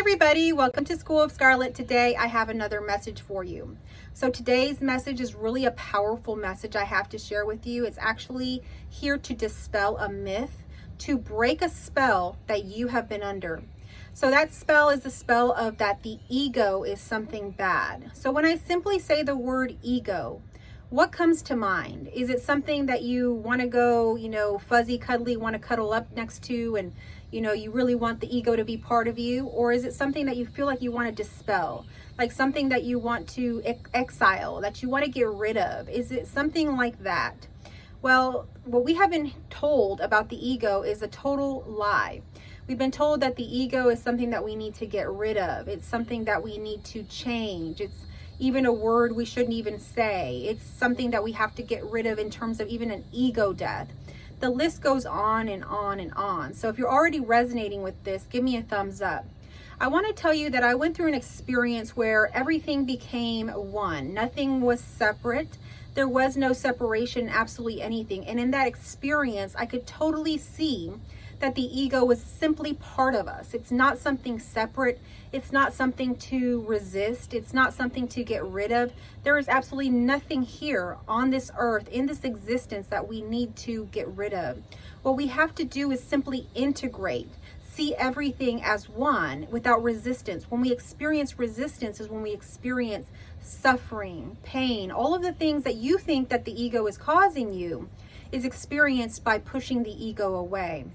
everybody, welcome to School of Scarlett. Today I have another message for you. So today's message is really a powerful message I have to share with you. It's actually here to dispel a myth, to break a spell that you have been under. So that spell is the spell of that the ego is something bad. So when I simply say the word ego, what comes to mind? Is it something that you want to go, fuzzy, cuddly, want to cuddle up next to, and you really want the ego to be part of you? Or is it something that you feel like you want to dispel, like something that you want to exile, that you want to get rid of? Is it something like that? Well, what we have been told about the ego is a total lie. We've been told that the ego is something that we need to get rid of. It's something that we need to change. It's even a word we shouldn't even say. It's something that we have to get rid of in terms of even an ego death. The list goes on and on and on. So if you're already resonating with this, give me a thumbs up. I want to tell you that I went through an experience where everything became one. Nothing was separate. There was no separation, absolutely anything. And in that experience, I could totally see that the ego was simply part of us. It's not something separate. It's not something to resist. It's not something to get rid of. There is absolutely nothing here on this earth, in this existence, that we need to get rid of. What we have to do is simply integrate, see everything as one without resistance. When we experience resistance is when we experience suffering, pain, all of the things that you think that the ego is causing you is experienced by pushing the ego away.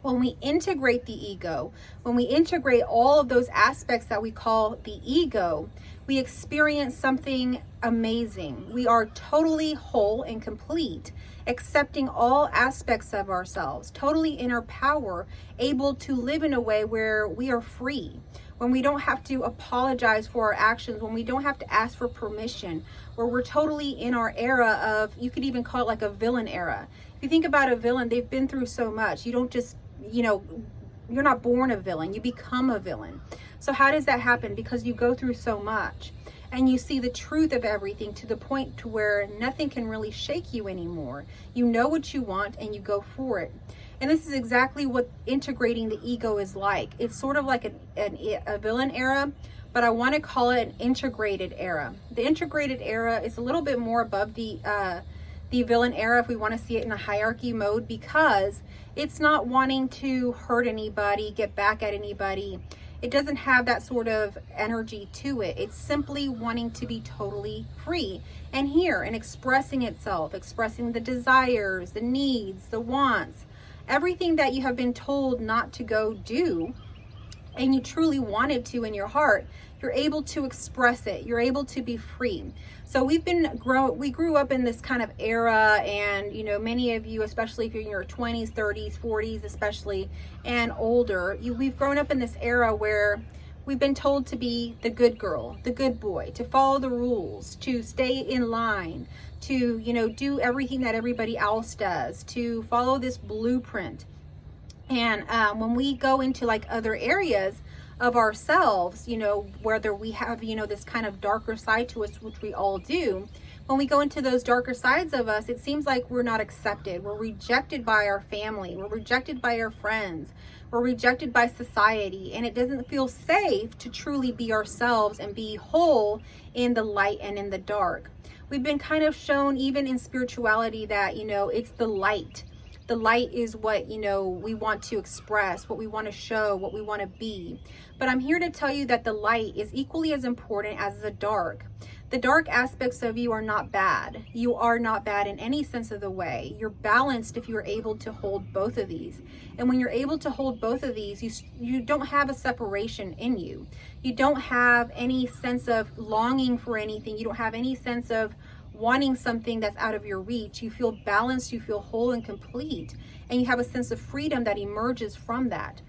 When we integrate the ego, when we integrate all of those aspects that we call the ego, we experience something amazing. We are totally whole and complete, accepting all aspects of ourselves, totally in our power, able to live in a way where we are free, when we don't have to apologize for our actions, when we don't have to ask for permission, where we're totally in our era of, you could even call it like a villain era. If you think about a villain, they've been through so much. You don't just you're not born a villain, you become a villain. So how does that happen? Because you go through so much and you see the truth of everything to the point to where nothing can really shake you anymore. You know what you want and you go for it. And this is exactly what integrating the ego is like. It's sort of like a villain era, but I want to call it an integrated era. The integrated era is a little bit more above the villain era, if we want to see it in a hierarchy mode, because it's not wanting to hurt anybody, get back at anybody. It doesn't have that sort of energy to it. It's simply wanting to be totally free and here and expressing itself, expressing the desires, the needs, the wants, everything that you have been told not to go do and you truly wanted to in your heart. You're able to express it. You're able to be free. So we grew up in this kind of era, and many of you, especially if you're in your 20s, 30s, 40s especially, and older, we've grown up in this era where we've been told to be the good girl, the good boy, to follow the rules, to stay in line, to do everything that everybody else does, to follow this blueprint. And when we go into like other areas of ourselves, whether we have, this kind of darker side to us, which we all do, when we go into those darker sides of us, it seems like we're not accepted. We're rejected by our family. We're rejected by our friends. We're rejected by society. And it doesn't feel safe to truly be ourselves and be whole in the light and in the dark. We've been kind of shown, even in spirituality, that, it's the light. The light is what, we want to express, what we want to show, what we want to be. But I'm here to tell you that the light is equally as important as the dark. The dark aspects of you are not bad. You are not bad in any sense of the way. You're balanced if you're able to hold both of these. And when you're able to hold both of these, you don't have a separation in you. You don't have any sense of longing for anything. You don't have any sense of wanting something that's out of your reach. You feel balanced, you feel whole and complete, and you have a sense of freedom that emerges from that.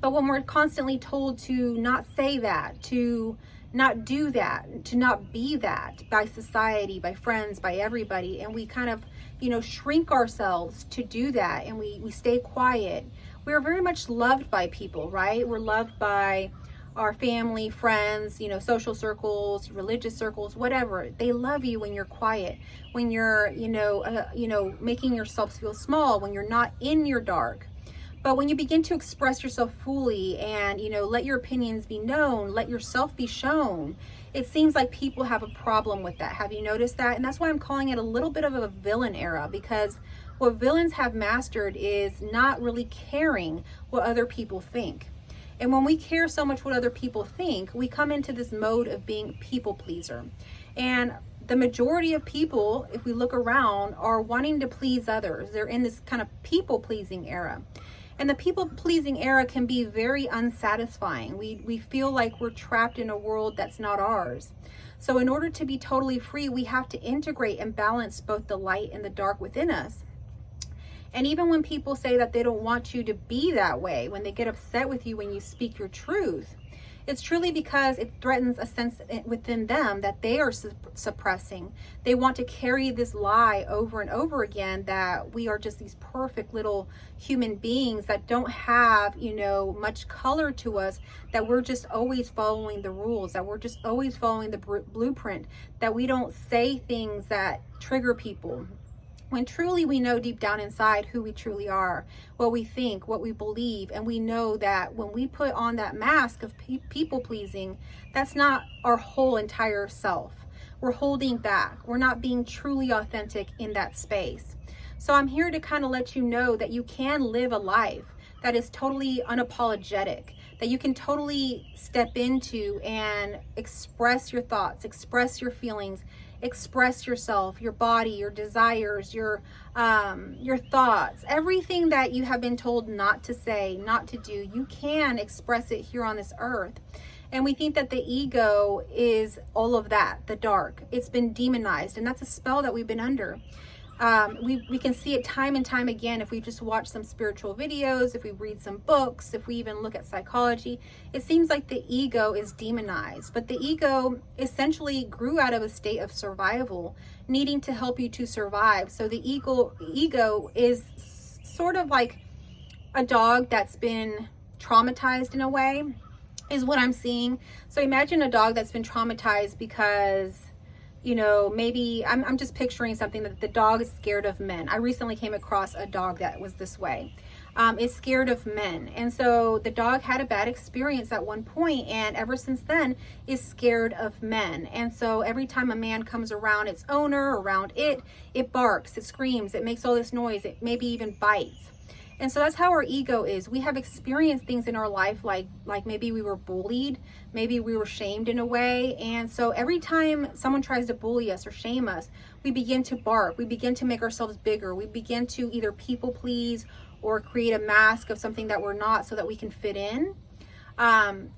But when we're constantly told to not say that, to not do that, to not be that by society, by friends, by everybody, and we kind of, shrink ourselves to do that, and we stay quiet, we're very much loved by people, right? We're loved by our family, friends, social circles, religious circles, whatever. They love you when you're quiet, when you're, making yourself feel small, when you're not in your dark. But when you begin to express yourself fully and, let your opinions be known, let yourself be shown, it seems like people have a problem with that. Have you noticed that? And that's why I'm calling it a little bit of a villain era, because what villains have mastered is not really caring what other people think. And when we care so much what other people think, we come into this mode of being people pleaser. And the majority of people, if we look around, are wanting to please others. They're in this kind of people pleasing era. And the people pleasing era can be very unsatisfying. We feel like we're trapped in a world that's not ours. So in order to be totally free, we have to integrate and balance both the light and the dark within us. And even when people say that they don't want you to be that way, when they get upset with you when you speak your truth, it's truly because it threatens a sense within them that they are suppressing. They want to carry this lie over and over again that we are just these perfect little human beings that don't have, much color to us, that we're just always following the rules, that we're just always following the blueprint, that we don't say things that trigger people. When truly we know deep down inside who we truly are, what we think, what we believe, and we know that when we put on that mask of people pleasing, that's not our whole entire self. We're holding back. We're not being truly authentic in that space. So I'm here to kind of let you know that you can live a life that is totally unapologetic, that you can totally step into and express your thoughts, express your feelings, express yourself, your body, your desires, your thoughts, everything that you have been told not to say, not to do. You can express it here on this earth. And we think that the ego is all of that, the dark. It's been demonized, and that's a spell that we've been under. We can see it time and time again if we just watch some spiritual videos, if we read some books, if we even look at psychology. It seems like the ego is demonized, but the ego essentially grew out of a state of survival, needing to help you to survive. So the ego is sort of like a dog that's been traumatized in a way, is what I'm seeing. So imagine a dog that's been traumatized because maybe I'm just picturing something that the dog is scared of men. I recently came across a dog that was this way. It's scared of men. And so the dog had a bad experience at one point, and ever since then is scared of men. And so every time a man comes around its owner, around it barks, it screams, it makes all this noise, it maybe even bites. And so that's how our ego is. We have experienced things in our life like maybe we were bullied, maybe we were shamed in a way. And so every time someone tries to bully us or shame us, we begin to bark, we begin to make ourselves bigger, we begin to either people please or create a mask of something that we're not so that we can fit in.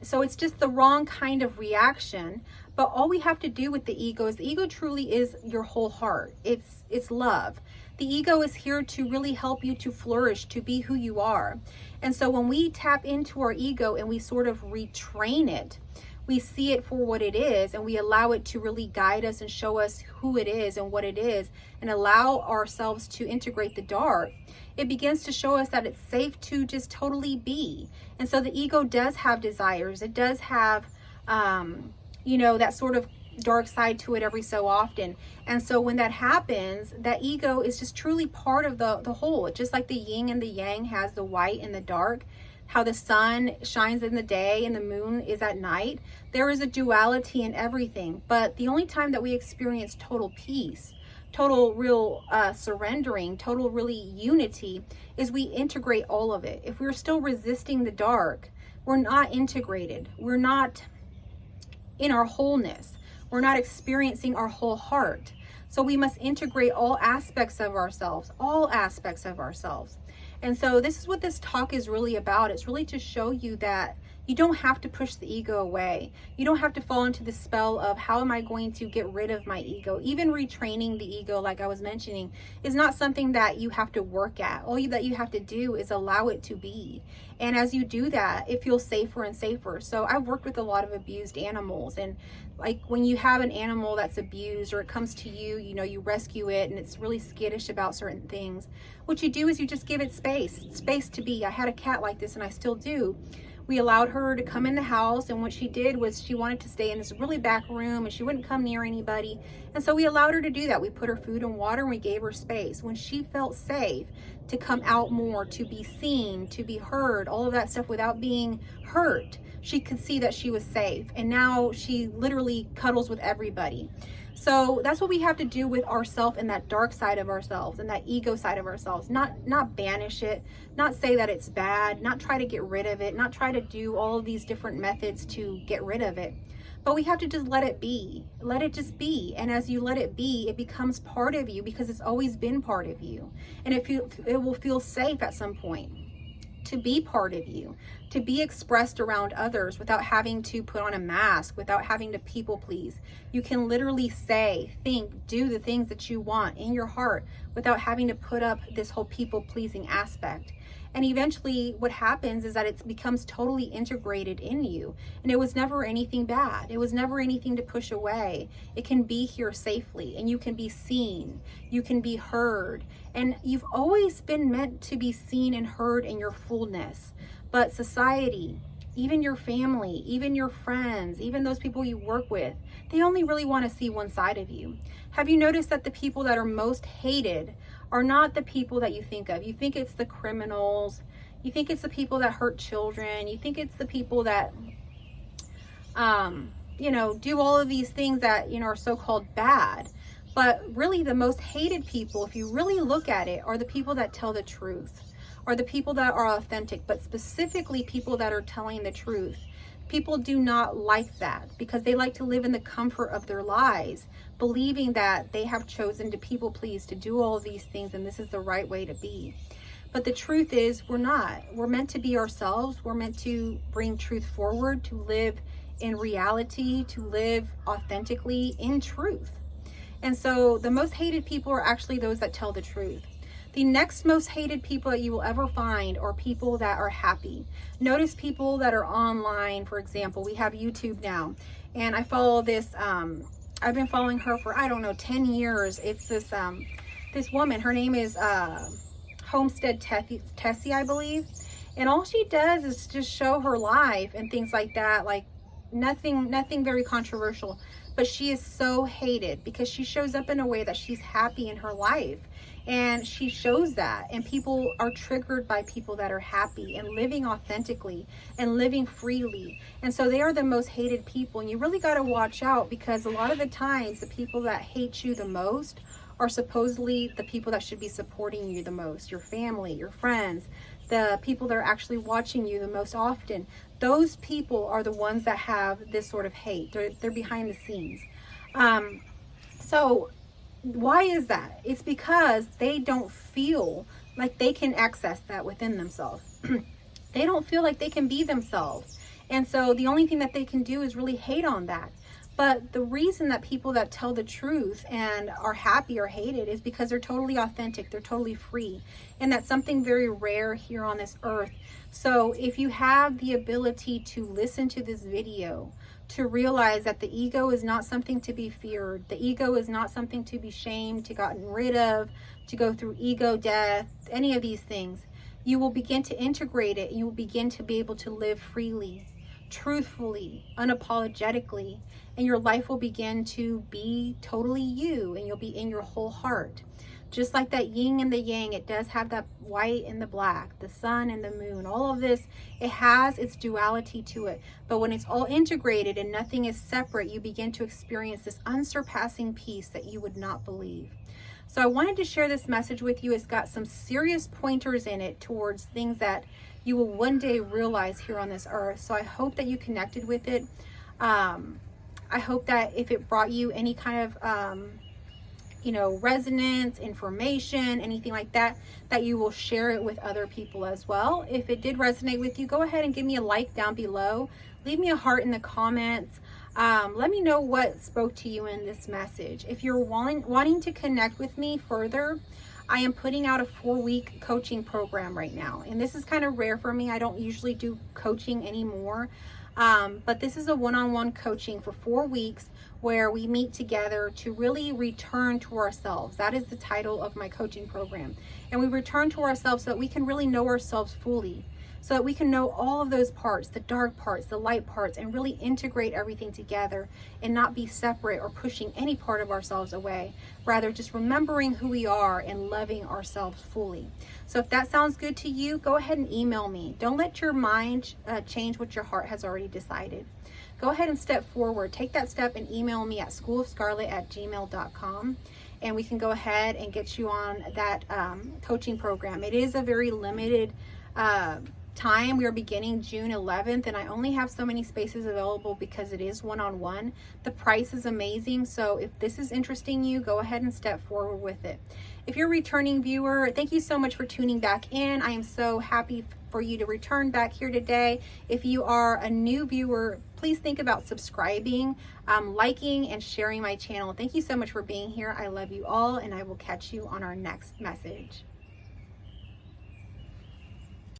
So it's just the wrong kind of reaction. But all we have to do with the ego is the ego truly is your whole heart. It's love. The ego is here to really help you to flourish, to be who you are. And so when we tap into our ego and we sort of retrain it, we see it for what it is, and we allow it to really guide us and show us who it is and what it is, and allow ourselves to integrate the dark. It begins to show us that it's safe to just totally be. And so the ego does have desires. It does have, that sort of dark side to it every so often. And so when that happens, that ego is just truly part of the whole. Just like the yin and the yang has the white and the dark, how the sun shines in the day and the moon is at night. There is a duality in everything. But the only time that we experience total peace, total real surrendering, total really unity, is we integrate all of it. If we're still resisting the dark, we're not integrated. We're not in our wholeness. We're not experiencing our whole heart. So we must integrate all aspects of ourselves, all aspects of ourselves. And so this is what this talk is really about. It's really to show you that you don't have to push the ego away. You don't have to fall into the spell of how am I going to get rid of my ego. Even retraining the ego, like I was mentioning, is not something that you have to work at. All that you have to do is allow it to be. And as you do that, it feels safer and safer. So I've worked with a lot of abused animals, and like when you have an animal that's abused or it comes to you, you rescue it and it's really skittish about certain things. What you do is you just give it space to be. I had a cat like this and I still do. We allowed her to come in the house, and what she did was she wanted to stay in this really back room and she wouldn't come near anybody. And so we allowed her to do that. We put her food and water and we gave her space. When she felt safe, to come out more, to be seen, to be heard, all of that stuff without being hurt. She could see that she was safe, and now she literally cuddles with everybody. So that's what we have to do with ourselves and that dark side of ourselves and that ego side of ourselves. Not banish it, not say that it's bad, not try to get rid of it, not try to do all of these different methods to get rid of it. But we have to just let it be. Let it just be. And as you let it be, it becomes part of you because it's always been part of you. And it will feel safe at some point to be part of you, to be expressed around others without having to put on a mask, without having to people please. You can literally say, think, do the things that you want in your heart without having to put up this whole people pleasing aspect. And eventually what happens is that it becomes totally integrated in you. And it was never anything bad. It was never anything to push away. It can be here safely, and you can be seen. You can be heard. And you've always been meant to be seen and heard in your fullness. But society, even your family, even your friends, even those people you work with, they only really want to see one side of you. Have you noticed that the people that are most hated are not the people that you think of? You think it's the criminals. You think it's the people that hurt children. You think it's the people that, do all of these things that, are so-called bad. But really the most hated people, if you really look at it, are the people that tell the truth, are the people that are authentic, but specifically people that are telling the truth. People do not like that because they like to live in the comfort of their lives, believing that they have chosen to people please, to do all of these things, and this is the right way to be. But the truth is, we're not. We're meant to be ourselves. We're meant to bring truth forward, to live in reality, to live authentically in truth. And so the most hated people are actually those that tell the truth. The next most hated people that you will ever find are people that are happy. Notice people that are online, for example. We have YouTube now, and I follow this, I've been following her for, 10 years. It's this woman. Her name is Homestead Tessie, I believe. And all she does is just show her life and things like that, like nothing very controversial. But she is so hated because she shows up in a way that she's happy in her life. And she shows that, and people are triggered by people that are happy and living authentically and living freely. And so they are the most hated people. And you really got to watch out, because a lot of the times the people that hate you the most are supposedly the people that should be supporting you the most. Your family, your friends, the people that are actually watching you the most often. Those people are the ones that have this sort of hate. They're behind the scenes. So why is that? It's because they don't feel like they can access that within themselves. They don't feel like they can be themselves. And so the only thing that they can do is really hate on that. But the reason that people that tell the truth and are happy or hated is because they're totally authentic, they're totally free. And that's something very rare here on this earth. So if you have the ability to listen to this video, to realize that the ego is not something to be feared. The ego is not something to be shamed, to gotten rid of, to go through ego death, any of these things. You will begin to integrate it. You will begin to be able to live freely, truthfully, unapologetically, and your life will begin to be totally you, and you'll be in your whole heart. Just like that yin and the yang, it does have that white and the black, the sun and the moon, all of this, it has its duality to it. But when it's all integrated and nothing is separate, you begin to experience this unsurpassing peace that you would not believe. So I wanted to share this message with you. It's got some serious pointers in it towards things that you will one day realize here on this earth. So I hope that you connected with it. I hope that if it brought you any kind of resonance, information, anything like that, that you will share it with other people as well. If it did resonate with you, go ahead and give me a like down below. Leave me a heart in the comments. Let me know what spoke to you in this message. If you're wanting to connect with me further, I am putting out a 4-week coaching program right now. And this is kind of rare for me. I don't usually do coaching anymore. But this is a one-on-one coaching for 4 weeks where we meet together to really return to ourselves. That is the title of my coaching program. And we return to ourselves so that we can really know ourselves fully. so that we can know all of those parts, the dark parts, the light parts, and really integrate everything together and not be separate or pushing any part of ourselves away. Rather, just remembering who we are and loving ourselves fully. So if that sounds good to you, go ahead and email me. Don't let your mind change what your heart has already decided. Go ahead and step forward. Take that step and email me at schoolofscarlett@gmail.com. And we can go ahead and get you on that coaching program. It is a very limited time. We are beginning June 11th, and I only have so many spaces available because it is one-on-one. The price is amazing, so if this is interesting you, go ahead and step forward with it. If you're a returning viewer, thank you so much for tuning back in. I am so happy for you to return back here today. If you are a new viewer, please think about subscribing, liking, and sharing my channel. Thank you so much for being here. I love you all, and I will catch you on our next message.